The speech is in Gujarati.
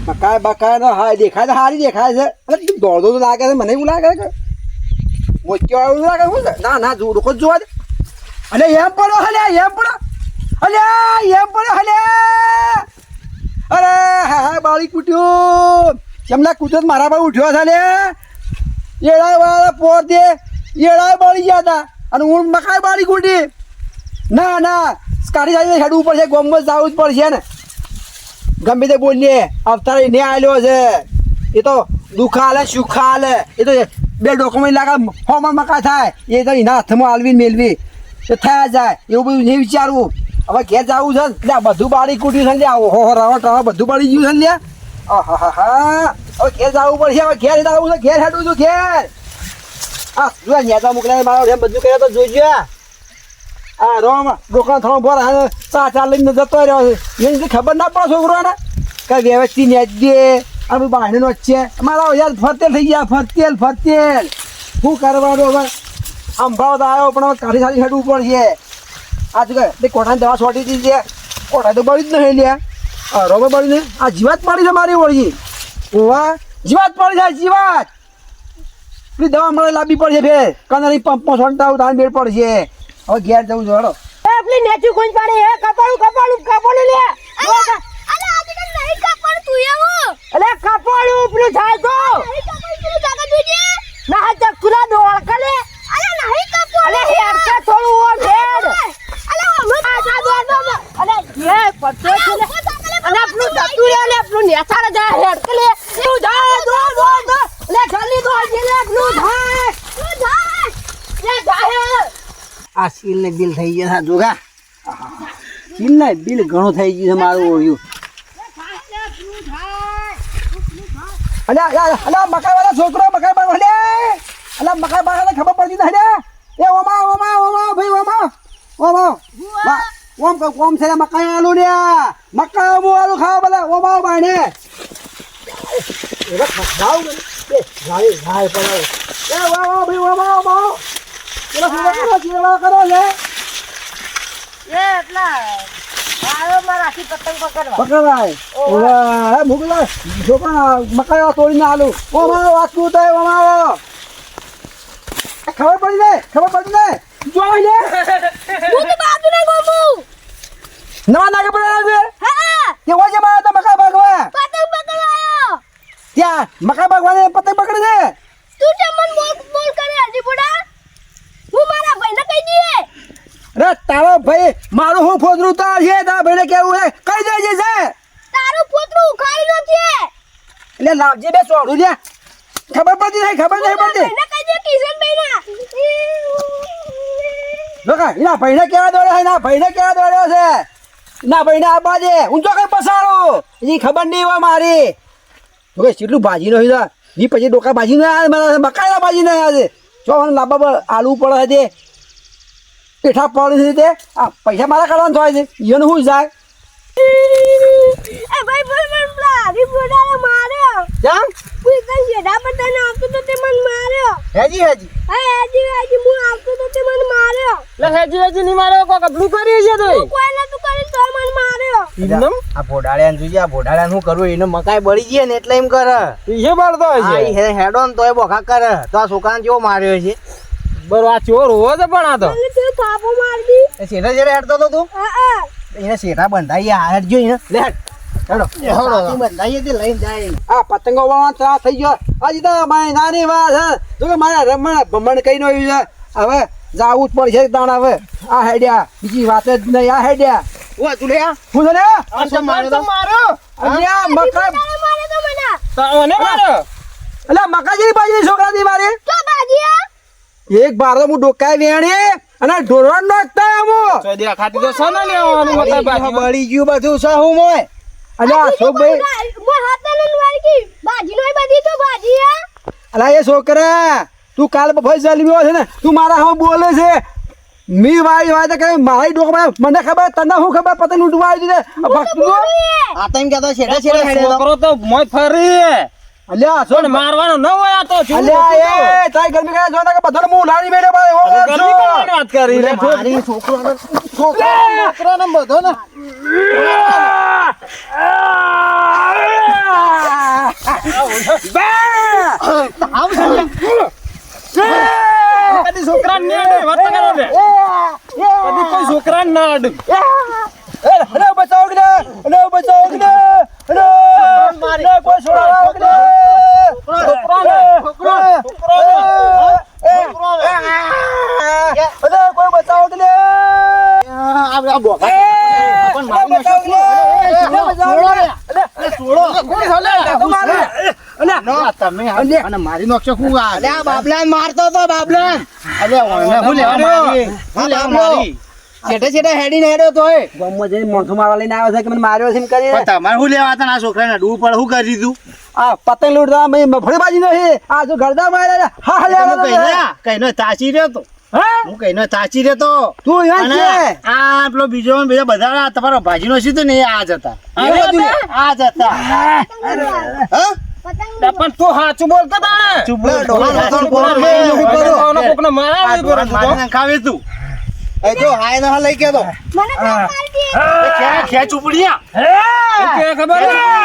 મકાઈ બકાઈ નો હા દેખાય તો સારી દેખાય છે અરે તું દોડતો તો લાગે છે મને એવું લાગે કે મોચ્યો એવું લાગે શું છે ના ના જોડો જ જોવા દે અલે એમ પડો હલે એમ પડો અલે એમ પડો હલે અરે હા બાળી કૂટ્યું ચમલા કૂટ્યો મારા પર ઉઠ્યો છે લે એડા વાળા પોતે એડા બાળી ગયા હતા અને હું મકાઈ બાળી કૂટી ના ના કાઢી જાય હેડવું પડશે ગોમમાં જવું જ પડશે ને ગમે તે બોલીએ અવતાર ને આવેલો છે એ તો દુખા હાલે સુખા હાલે એ તો બે ડોક્યુમેન્ટ લાગે ફોર્મમાં મકા થાય એ તો એના હાથમાં હાલવી મેળવી તો થયા જાય એવું બધું નહીં વિચારવું હવે ઘેર જવું છે ને બધું બાળી કૂટ્યું છે ને ઓહો રવા ટવા બધું બાળી ગયું છે ને હા હવે ઘેર જવું પડશે હવે ઘેર જવું છે ઘેર હેડું છું ઘેર હા જો નેતા મોકલાય મારો એમ બધું કર્યો તો જોઈજો હા રોમ દુકાન થોડો ભર ચાર લઈને જતો રહ્યો છે એની ખબર ના પડે છોકરોને કઈ વ્યવસ્થિત ને દે અને બાંધીનો જ છે મારા યાર ફરતેલ થઈ ગયા ફરતેલ શું કરવાનું હવે સંભાવ તો આવ્યો પણ કાઢી સારી હેડવું પડશે આ જ તે કોઠાની દવા છોટી દીધી છે કોઠા તો બળી જ નહીં લ્યા રોમે બળી ને આ જીવાત પડી છે મારી વળી ઓવા જીવાત પડી છે જીવાત પેલી દવા મળે લાવવી પડશે ફેર કનારી પંપમાં છોંટાવું તાર મેળ પડશે હવે ઘેર જવું છે હળો પેલી નેચું કોણ પાડે હે કપાળું લે અલે આજે તો નહીં કપાળ તું એવું અલે કપાળું પેલું જાય તો નહીં કપાળ પેલું જાગા જોજે ના હા ચકુલા દોળ કલે અલે નહીં કપાળ અલે હેડ કે થોડું ઓ હેડ અલે હમ આજા દોડ અલે એ પત્તો છે અલે પેલું જતું રે અલે પેલું નેસાર જાય હેડ કલે તું જા દો લે જલ્દી દોડ જે લે પેલું જાય લે જાય આ સીલ ને બિલ થઈ ગયા જોગા સીલ ને બિલ ઘણું થઈ ગયું છે મારું ઓળ્યું અલ્યા મકાઈ વાળા છોકરો મકાઈ બાગ હલે અલ્યા મકાઈ બાગ ખબર પડતી નથી એ ઓમા ભાઈ ઓમ છે મકાઈ આલુ ને મકાઈ આલુ ખાવા બધા ઓમા બાણે એ ખાવ એ ભાઈ પડાવ એ ભાઈ ઓમા ચેલા કરો છે એ એટલા આયો માં રાખી પતંગ પકડવા પકડવાય ઓવા મુગલા છોકરા મકાઈ તોડીને આલુ ઓમા વાતું તો ઓમા ખબર પડી ને જોઈ લે હું તો બાજુ ને ગોમુ નવા નાગે પડ્યા છે હા તે ઓજે માં તો મકાઈ ભાગવા પતંગ પકડવાયો ત્યાં મકાઈ ભાગવાને પતંગ પકડી દે તું તે મન બોલ કરે હજી બુડા હું મારા ભાઈને કહી દઈએ અરે તારો ભાઈ મારું હું ફોદરું તાર છે તારા ભાઈને કેવું છે કઈ દેજે છે તારું પોતરું ઉખાડી નો છે એટલે લાવજે બે સોડું લે ખબર પડતી નહીં પડતી ભાઈને કહી દે કિશન ભાઈના લોકા એના ભાઈને કેવા દોડ્યો છે ના ભાઈને આબા દે હું તો કઈ પસારો એની ખબર નહીં હોય મારી તો કેટલું ભાજી નો ની પછી ડોકા ભાજી ને મારા મકાઈ ભાજી ને આજે જો મને લાંબા આલુ પડે છે પેઠા પડે છે તે આ પૈસા મારા કાઢવાનું થાય છે એને શું જાય એ ભાઈ બોલ હરી બોડાને માર્યો કેમ કોઈ કઈ જેડા બધાને આવતો તો તે મને માર્યો હેજી હજી હું આવતો તો તે મને માર્યો લે હેજી ની માર્યો કો કબલું કરી છે તોય કોઈ નતું કરી તો મને માર્યો ઇનમ આ ભોડાળ્યાને જોઈએ આ ભોડાળ્યાને શું કરવું એને મકાઈ બળી ગઈ ને એટલે એમ કરે ઈ બાળતો છે હેડો ને તોય બોખા કરે તો આ છોકરાને જેવો માર્યો છે બરો આ ચોર હોવો છે પણ આ તો એટલે તે થાપો મારી દી શેઠા જેડે હેડતો તો તું હા એને શેઠા બંધાઈ આ હેડજો એને લે હેડો બંધાઈ તે લઈને જાય આ પતંગો વાળા ત્રાસ થઈ ગયો હજી તો મારી નાની વાત છે તું કે મારા રમણ ભમણ કઈ નો છે હવે જાવું જ પડશે તાણ હવે આ હેડ્યા બીજી વાત જ નહીં આ હેડ્યા ઓ તું લે હું લે આ તો મારો અલ્યા મકાઈ મારે તો મને તાને મારો અલ્યા મકાઈ બાજી છોકરા ની મારી તો બાજીયા એક બાર તો હું ડોકાઈ વેણી અને ઢોરણ નાખતા આમો ચોદિયા ખાતી તો સોના લેવાનું મકાઈ બાજી બળી ગયું બધું સહુ મોય અલ્યા અશોક ભાઈ મો હાથને વાળી કી બાજી નોય બધી તો બાજીયા અલા એ છોકરા તું કાલ બફાઈ જલમ્યો છે ને તું મારા હા બોલે છે મી વાઈ વાય તો કે મારી ડોકમાં મને ખબર તને હું ખબર પતંગ લૂંટવા આવી દે ભક્તો આ તો એમ કહેતો છેડા છેડા છોકરો તો મોય ફરી અલ્યા સોન મારવાનો ન હોય આ તો અલ્યા એ તાઈ ગરમી કરે જો કે બધાને મું લાડી મેલે ભાઈ હો ગરમી કોની વાત કરી રે મારી છોકરાને બધો ને કદી છોકરાને ના અડે, વાત કરો ને. કદી કોઈ છોકરાને ના અડે. અરે બચાવો કે ના, અરે બચાવો કે ના, અરે કોઈ છોકરા કે ના. છોકરાને. અરે કોઈ બચાવો કે ના. મારી નોકશો હું બાબલા મારતો તો બાબલા છેટે છેટે હેડી હેડ્યો તોય ગામમાં જઈને મોઢું મારવા લઈને આવ્યો છે કે મને માર્યો છે એમ કરી. તમારે શું લેવા હતા આ છોકરાને અડવું પડે શું કરી દીધું આ પતંગ લૂટતા મેં મફળીબાજી નથી. આ જો ગરદા માર્યા હા કઈ તાચી રહ્યો તો હું કઈ તાચી રહ્યો તો તું યાર અને છે આ પેલો બીજો ને બીજા બધા તમારો ભાજીનો સીધો ને એ આ જ હતા આ જ હતા પણ તું સાચું બોલતો તા ને. કોકને મારાવી પડે તું તો. ખાવે તું જો હાય ના લઈ કે તો મને કાપ મારી દે. ખેંચ ઉપડ્યા કે ખબર હે?